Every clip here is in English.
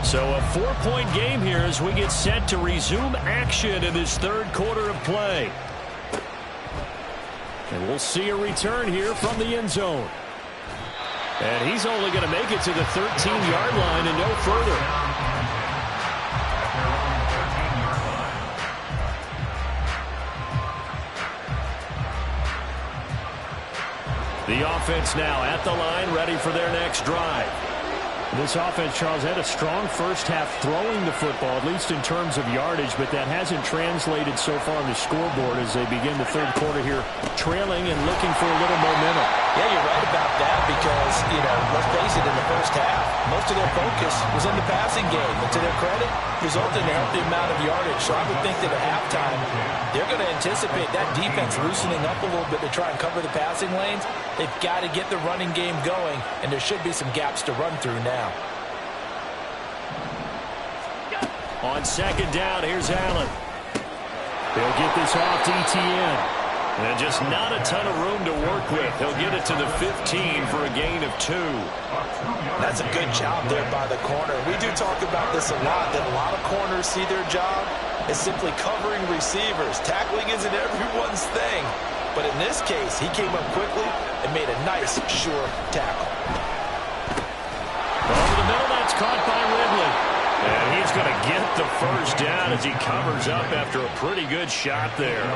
So a 4-point game here as we get set to resume action in this third quarter of play. And we'll see a return here from the end zone. And he's only going to make it to the 13-yard line and no further. The offense now at the line, ready for their next drive. This offense, Charles, had a strong first half throwing the football, at least in terms of yardage, but that hasn't translated so far on the scoreboard as they begin the third quarter here, trailing and looking for a little momentum. Yeah, you're right about that because, let's face it, in the first half, most of their focus was in the passing game. And to their credit, resulted in a healthy amount of yardage. So I would think that at halftime, they're going to anticipate that defense loosening up a little bit to try and cover the passing lanes. They've got to get the running game going, and there should be some gaps to run through now. On second down, here's Allen. He'll get this off to Etienne. And just not a ton of room to work with. He'll get it to the 15 for a gain of 2. That's a good job there by the corner. We do talk about this a lot, that a lot of corners see their job as simply covering receivers. Tackling isn't everyone's thing. But in this case, he came up quickly and made a nice, sure tackle. Over the middle, that's caught by Ridley. And he's going to get the first down as he covers up after a pretty good shot there.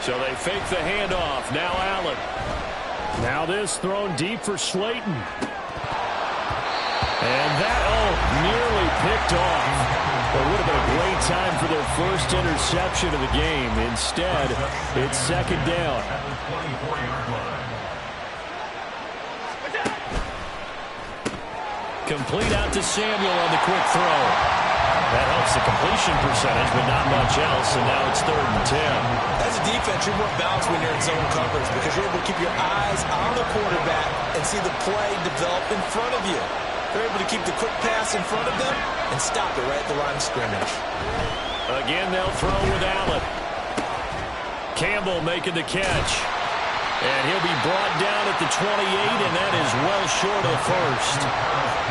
So they fake the handoff. Now Allen. Now this thrown deep for Slayton. And that, nearly picked off. It would have been a great time for their first interception of the game. Instead, it's second down. Complete out to Samuel on the quick throw. That helps the completion percentage, but not much else, and now it's 3rd and 10. As a defense, you're more balanced when you're in zone coverage because you're able to keep your eyes on the quarterback and see the play develop in front of you. They're able to keep the quick pass in front of them and stop it right at the line of scrimmage. Again, they'll throw with Allen. Campbell making the catch. And he'll be brought down at the 28, and that is well short of the first.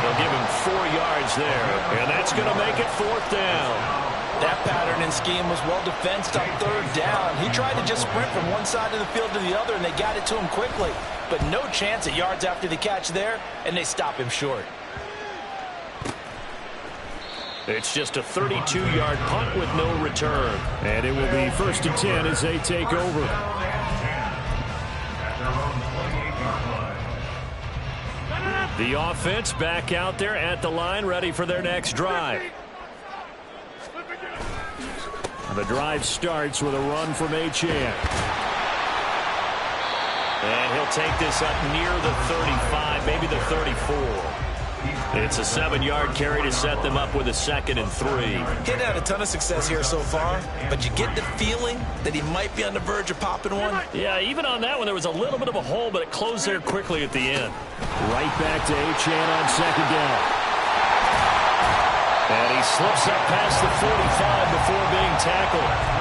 They'll give him 4 yards there, and that's going to make it 4th down. That pattern and scheme was well defensed on 3rd down. He tried to just sprint from one side of the field to the other, and they got it to him quickly. But no chance at yards after the catch there, and they stop him short. It's just a 32-yard punt with no return. And it will be 1st and 10 as they take over. The offense back out there at the line, ready for their next drive. The drive starts with a run from Achane. And he'll take this up near the 35, maybe the 34. It's a 7-yard carry to set them up with a 2nd and 3. He's had a ton of success here so far, but you get the feeling that he might be on the verge of popping one. Yeah, even on that one, there was a little bit of a hole, but it closed there quickly at the end. Right back to Achane on 2nd down. And he slips up past the 45 before being tackled.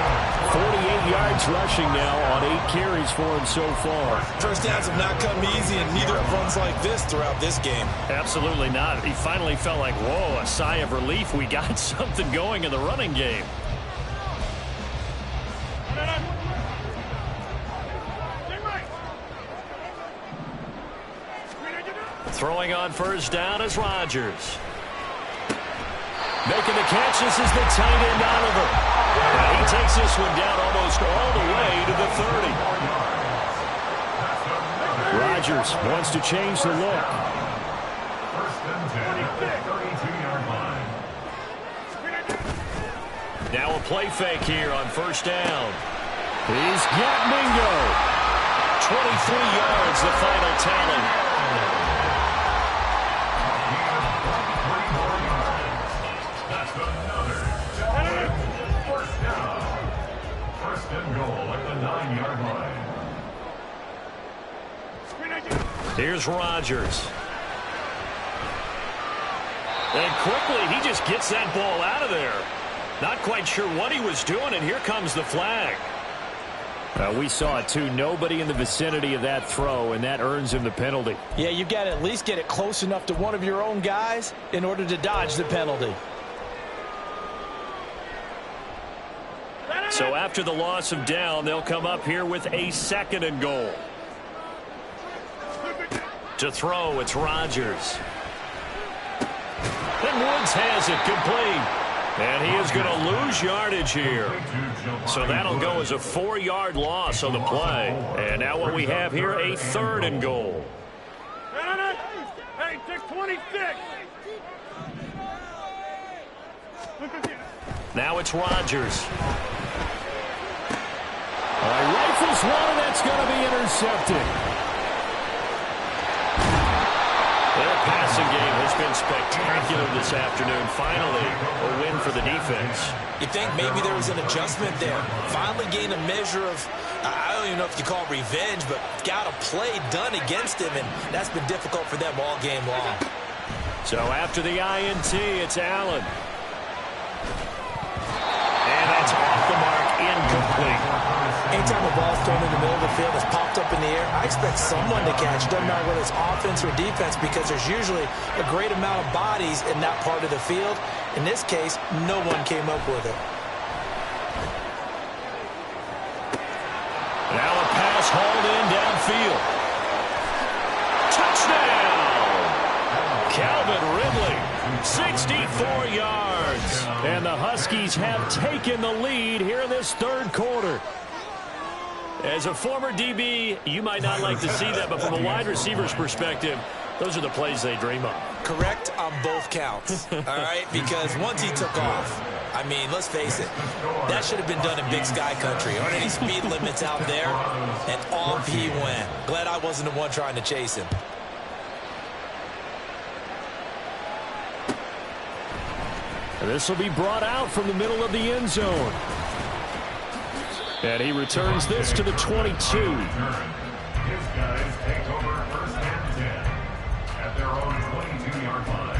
48 yards rushing now on 8 carries for him so far. First downs have not come easy, and neither have runs like this throughout this game. Absolutely not. He finally felt like, whoa, a sigh of relief. We got something going in the running game. Throwing on 1st down is Rodgers. Making the catch, this is the tight end Oliver. And he takes this one down almost all the way to the 30. Rodgers wants to change the look. Now a play fake here on 1st down. He's got Mingo. 23 yards, the final tally. Here's Rodgers. And quickly, he just gets that ball out of there. Not quite sure what he was doing, and here comes the flag. We saw it too. Nobody in the vicinity of that throw, and that earns him the penalty. Yeah, you've got to at least get it close enough to one of your own guys in order to dodge the penalty. So after the loss of down, they'll come up here with a 2nd and goal. To throw, it's Rodgers. And Woods has it complete. And he is going to lose yardage here. So that'll go as a 4-yard loss on the play. And now what we have here, a 3rd and goal. Hey, 626. Now it's Rodgers. Rifles one, and that's going to be intercepted. Their passing game has been spectacular this afternoon. Finally, a win for the defense. You think maybe there was an adjustment there. Finally gained a measure of, I don't even know if you call it revenge, but got a play done against him, and that's been difficult for them all game long. So after the INT, it's Allen. And that's off the mark, incomplete. Anytime a ball's thrown in the middle of the field, it's popped up in the air, I expect someone to catch. Doesn't matter whether it's offense or defense, because there's usually a great amount of bodies in that part of the field. In this case, no one came up with it. Now a pass hauled in downfield. Touchdown! Calvin Ridley, 64 yards. And the Huskies have taken the lead here in this 3rd quarter. As a former DB, you might not like to see that, but from a wide receiver's perspective, those are the plays they dream of. Correct on both counts, all right? Because once he took off, I mean, let's face it, that should have been done in Big Sky country. Aren't any speed limits out there? And off he went. Glad I wasn't the one trying to chase him. And this will be brought out from the middle of the end zone. And he returns this to the 22. His guys take over 1st and 10 at their own 22-yard line.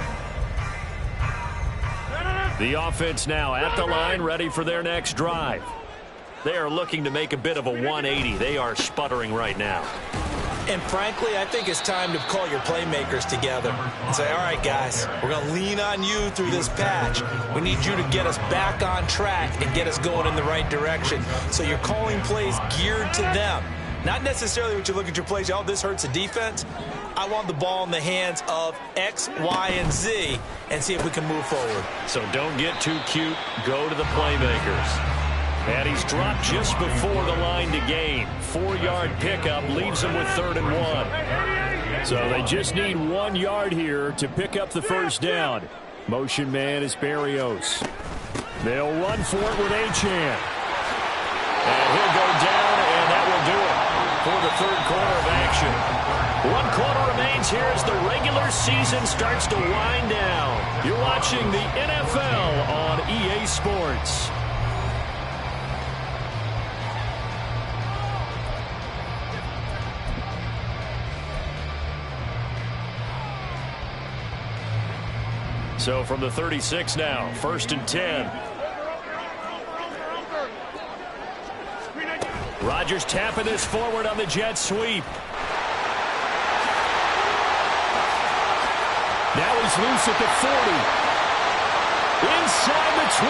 The offense now at the line, ready for their next drive. They are looking to make a bit of a 180. They are sputtering right now. And frankly, I think it's time to call your playmakers together and say, all right, guys, we're going to lean on you through this patch. We need you to get us back on track and get us going in the right direction. So you're calling plays geared to them. Not necessarily what you look at your plays, oh, this hurts the defense. I want the ball in the hands of X, Y, and Z and see if we can move forward. So don't get too cute. Go to the playmakers. And he's dropped just before the line to gain. 4-yard pickup leaves him with 3rd and 1. So they just need 1 yard here to pick up the first down. Motion man is Berrios. They'll run for it with Achane. And he'll go down, and that will do it for the 3rd quarter of action. 1 quarter remains here as the regular season starts to wind down. You're watching the NFL on EA Sports. So from the 36 now, 1st and 10. Rodgers tapping this forward on the jet sweep. Now he's loose at the 40. Inside the 20.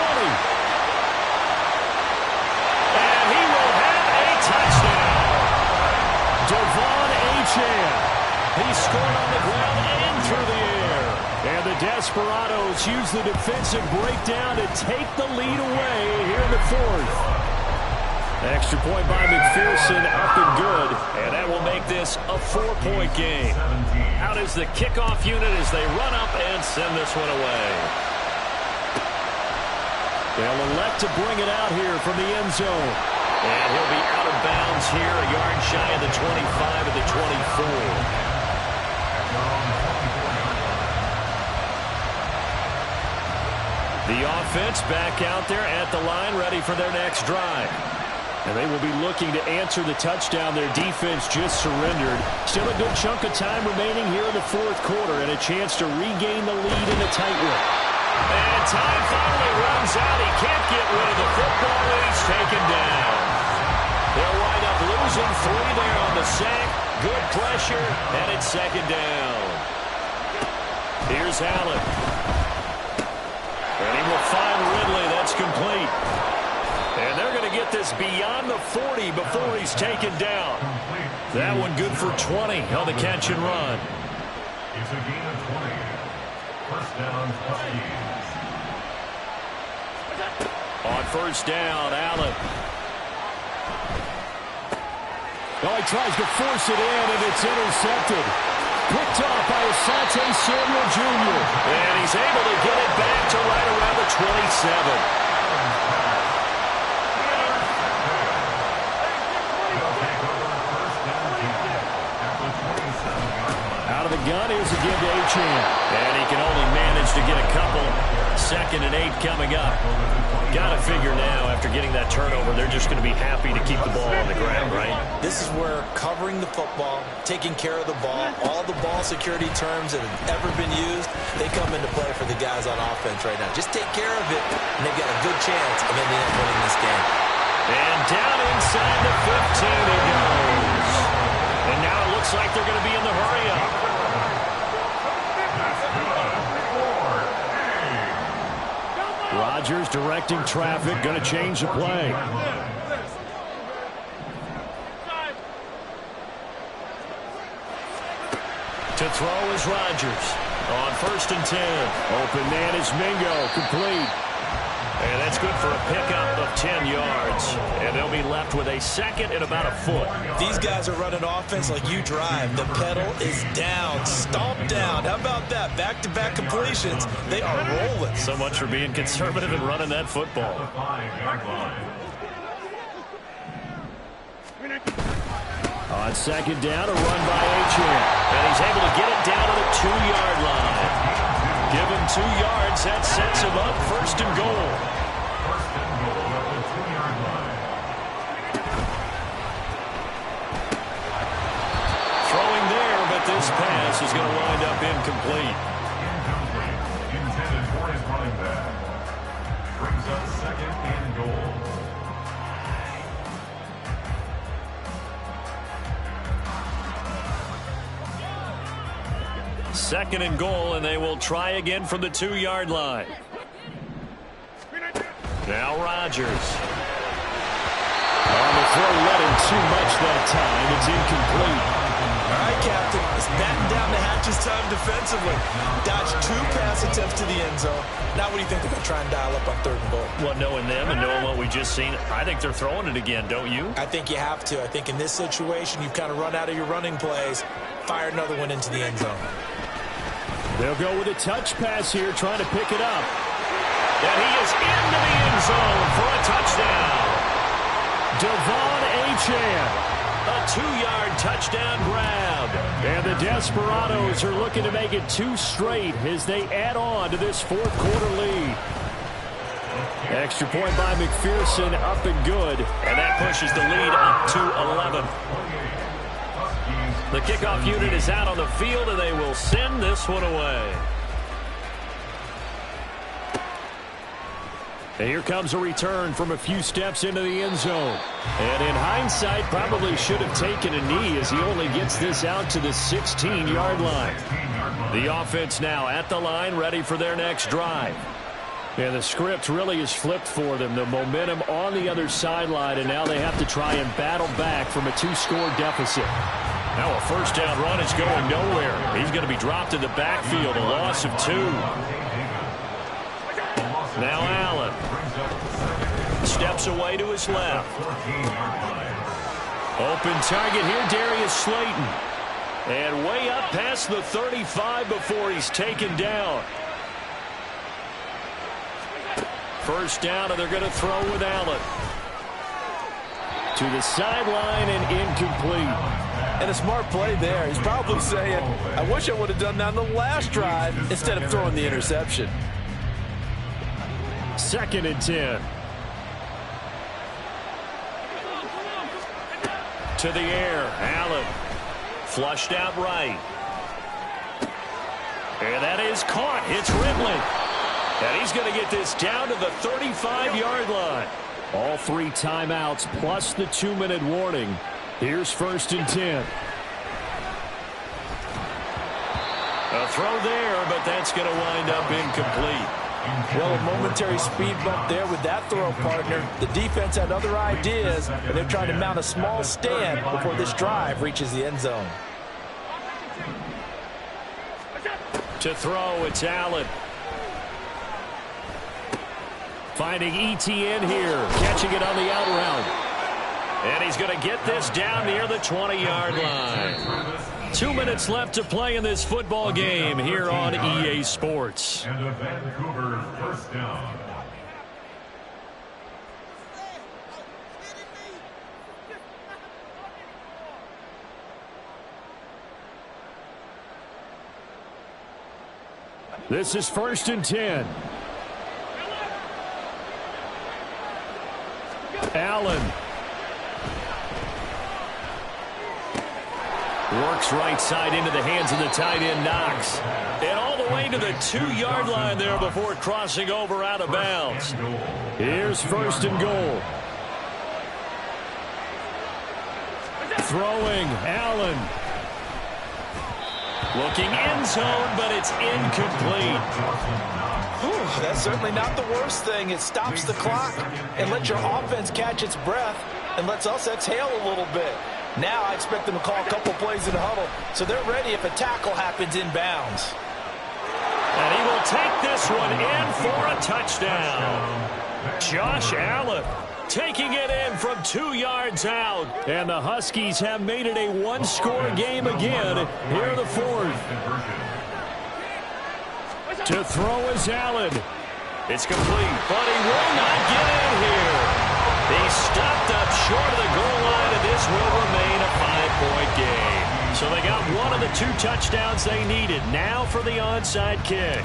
And he will have a touchdown. Devon Achane. He scored on the ground and through the air. And the Desperados use the defensive breakdown to take the lead away here in the 4th. Extra point by McPherson, up and good. And that will make this a 4-point game. Out is the kickoff unit as they run up and send this one away. They'll elect to bring it out here from the end zone. And he'll be out of bounds here, a yard shy of the 25 at the 24. The offense back out there at the line, ready for their next drive. And they will be looking to answer the touchdown their defense just surrendered. Still a good chunk of time remaining here in the 4th quarter and a chance to regain the lead in the tight one. And time finally runs out. He can't get rid of the football, and he's taken down. They'll wind losing 3 there on the sack. Good pressure, and it's second down. Here's Allen. And he will find Ridley. That's complete. And they're going to get this beyond the 40 before he's taken down. That one good for 20 on the catch and run. It's a gain of 20. First down, Huskies. On first down, Allen. Oh, he tries to force it in, and it's intercepted. Picked off by Asante Samuel Jr. And he's able to get it back to right around the 27. Out of the gun, here's again to Achane. And he can only manage to get a couple. 2nd and 8 coming up. Got to figure now, after getting that turnover, they're just going to be happy to keep the ball on the ground, right? This is where covering the football, taking care of the ball, all the ball security terms that have ever been used, they come into play for the guys on offense right now. Just take care of it, and they've got a good chance of ending up winning this game. And down inside the 15 it goes. And now it looks like they're going to be in the hurry-up. Rodgers directing traffic, going to change the play. To throw is Rodgers. On 1st and 10. Open man is Mingo, complete. And that's good for a pickup of 10 yards. And they'll be left with a 2nd and about a foot. These guys are running offense like you drive. The pedal is down, stomped down. How about that? Back-to-back completions. They are rolling. So much for being conservative and running that football. On 2nd down, a run by Achane. And he's able to get it down to the 2-yard line. Give him 2 yards. That sets him up 1st and goal. First and goal at the 2-yard line. Throwing there, but this pass is going to wind up incomplete. Incomplete. Intended for his running back. Brings up 2nd and goal. Second and goal, and they will try again from the 2-yard line. Now Rodgers. On the throw, let him too much that time. It's incomplete. All right, Captain. It's batten down the hatches time defensively. Dodged 2 pass attempts to the end zone. Now what do you think they're going to try and dial up on 3rd and goal? Well, knowing them and knowing what we just seen, I think they're throwing it again, don't you? I think you have to. I think in this situation, you've kind of run out of your running plays. Fire another one into the end zone. They'll go with a touch pass here, trying to pick it up. And he is into the end zone for a touchdown. Devon Achane. A 2-yard touchdown grab. And the Desperados are looking to make it 2 straight as they add on to this 4th quarter lead. Extra point by McPherson, up and good. And that pushes the lead up to 11. The kickoff unit is out on the field, and they will send this one away. And here comes a return from a few steps into the end zone. And in hindsight, probably should have taken a knee as he only gets this out to the 16-yard line. The offense now at the line, ready for their next drive. And the script really is flipped for them. The momentum on the other sideline, and now they have to try and battle back from a 2-score deficit. Now a 1st down run is going nowhere. He's going to be dropped in the backfield, a loss of 2. Now Allen steps away to his left. Open target here, Darius Slayton. And way up past the 35 before he's taken down. 1st down, and they're going to throw with Allen. To the sideline and incomplete. And a smart play there. He's probably saying, I wish I would have done that on the last drive instead of throwing the interception. 2nd and 10. To the air, Allen. Flushed out right. And that is caught. It's Ridley. And he's going to get this down to the 35-yard line. All 3 timeouts plus the 2-minute warning. Here's 1st and 10. A throw there, but that's going to wind up incomplete. Well, a momentary speed bump there with that throw, partner. The defense had other ideas, and they're trying to mount a small stand before this drive reaches the end zone. To throw, it's Allen. Finding ETN here, catching it on the out route. And he's going to get this down near the 20-yard line. 2 minutes left to play in this football game here on EA Sports. And a Vancouver first down. This is 1st and 10. Allen. Works right side into the hands of the tight end, Knox. And all the way to the 2-yard line there before crossing over out of bounds. Here's 1st and goal. Throwing, Allen. Looking end zone, but it's incomplete. Whew, that's certainly not the worst thing. It stops the clock and lets your offense catch its breath and lets us exhale a little bit. Now I expect them to call a couple plays in the huddle, so they're ready if a tackle happens inbounds. And he will take this one in for a touchdown. Josh Allen taking it in from 2 yards out. And the Huskies have made it a one-score game again here in the 4th. To throw is Allen. It's complete, but he will not get in here. He stopped up short of the goal line, and this will remain a 5-point game. So they got one of the 2 touchdowns they needed. Now for the onside kick.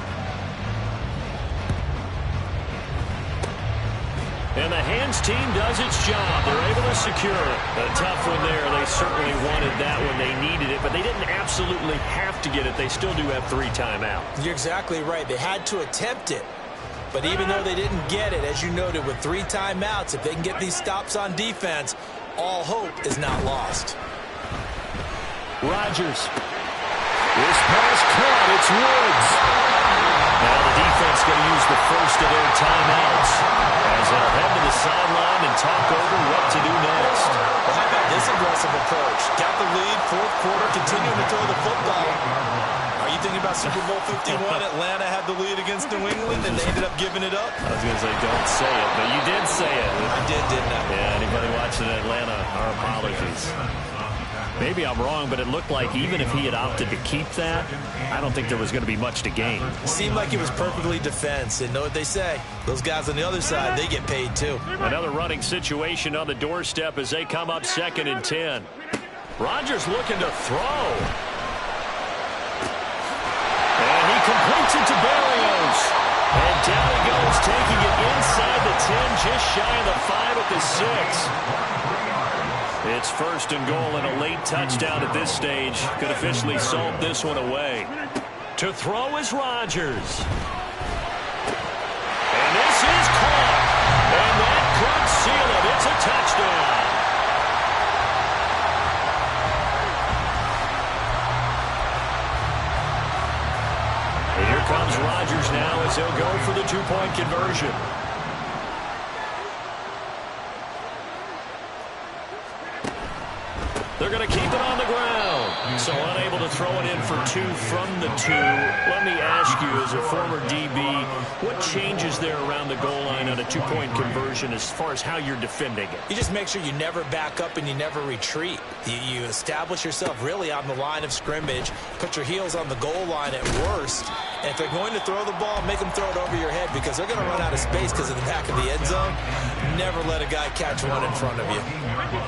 And the hands team does its job. They're able to secure it. A tough one there. They certainly wanted that when they needed it, but they didn't absolutely have to get it. They still do have 3 timeouts. You're exactly right. They had to attempt it. But even though they didn't get it, as you noted, with 3 timeouts, if they can get these stops on defense, all hope is not lost. Rodgers. This pass caught. It's Woods. Now the defense going to use the first of their timeouts as they'll head to the sideline and talk over what to do next. Well, how about this aggressive approach? Got the lead, 4th quarter, continuing to throw the football. Are you thinking about Super Bowl 51? Atlanta had the lead against New England, and they ended up giving it up? I was going to say, don't say it, but you did say it. I did, didn't I? Yeah, anybody watching Atlanta, our apologies. Maybe I'm wrong, but it looked like even if he had opted to keep that, I don't think there was going to be much to gain. It seemed like it was perfectly defense, and know what they say. Those guys on the other side, they get paid too. Another running situation on the doorstep as they come up 2nd and 10. Rodgers looking to throw. And he completes it to Berrios. And down he goes, taking it inside the 10, just shy of the 5 at the 6. It's 1st and goal and a late touchdown at this stage. Could officially salt this one away. To throw is Rodgers. And this is caught. And that could seal it. It's a touchdown. And here comes Rodgers now as he'll go for the 2-point conversion. They're going to keep it on the ground. So unable to throw it in for 2 from the 2. Let me ask you, as a former DB, what changes there around the goal line on a 2-point conversion as far as how you're defending it? You just make sure you never back up and you never retreat. You establish yourself really on the line of scrimmage, put your heels on the goal line at worst, and if they're going to throw the ball, make them throw it over your head because they're going to run out of space because of the back of the end zone. Never let a guy catch one in front of you.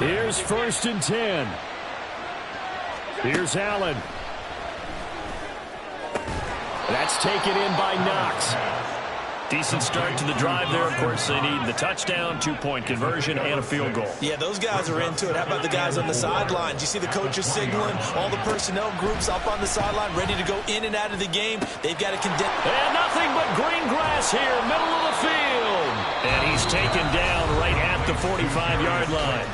Here's 1st and 10. Here's Allen. That's taken in by Knox. Decent start to the drive there. Of course, they need the touchdown, 2-point conversion, and a field goal. Yeah, those guys are into it. How about the guys on the sideline? Do you see the coaches signaling? All the personnel groups up on the sideline ready to go in and out of the game. They've got to condense. And nothing but green grass here, middle of the field. And he's taken down right at the 45-yard line.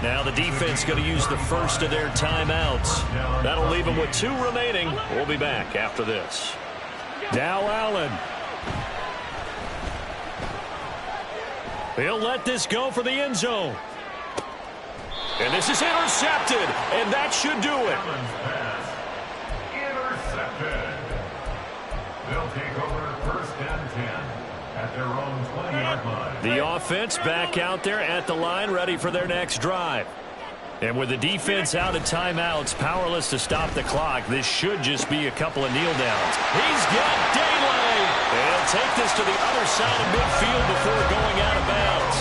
Now the defense going to use the first of their timeouts. That'll leave them with 2 remaining. We'll be back after this. Now Allen. He'll let this go for the end zone. And this is intercepted, and that should do it. Intercepted. They'll take over first and 10 at their own 20-yard line. The offense back out there at the line, ready for their next drive. And with the defense out of timeouts, powerless to stop the clock, this should just be a couple of kneel downs. He's got daylight. And he'll take this to the other side of midfield before going out of bounds.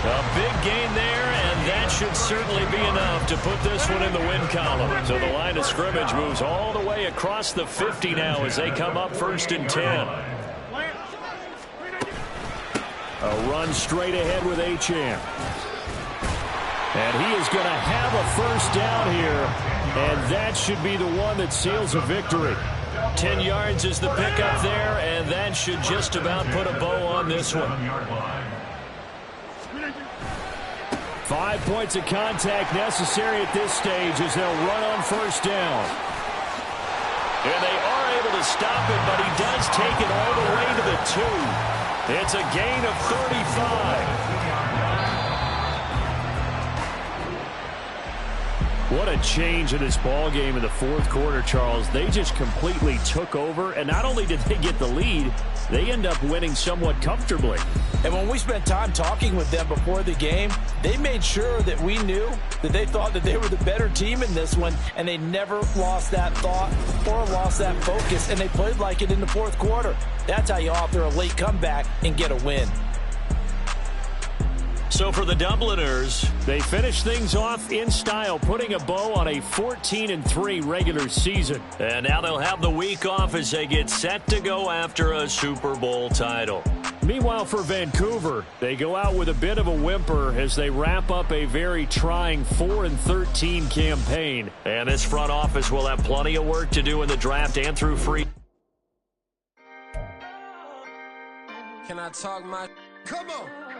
A big gain there, and that should certainly be enough to put this one in the win column. So the line of scrimmage moves all the way across the 50 now as they come up first and 10. A run straight ahead with Achane. And he is going to have a first down here, and that should be the one that seals a victory. 10 yards is the pickup there, and that should just about put a bow on this one. 5 points of contact necessary at this stage as they'll run on first down. And they are able to stop it, but he does take it all the way to the 2. It's a gain of 35. What a change in this ball game in the fourth quarter, Charles. They just completely took over, and not only did they get the lead, they end up winning somewhat comfortably. And when we spent time talking with them before the game, they made sure that we knew that they thought that they were the better team in this one, and they never lost that thought or lost that focus, and they played like it in the fourth quarter. That's how you offer a late comeback and get a win. So for the Dubliners, they finish things off in style, putting a bow on a 14-3 regular season. And now they'll have the week off as they get set to go after a Super Bowl title. Meanwhile, for Vancouver, they go out with a bit of a whimper as they wrap up a very trying 4-13 campaign. And this front office will have plenty of work to do in the draft and through free. Can I talk my... Come on!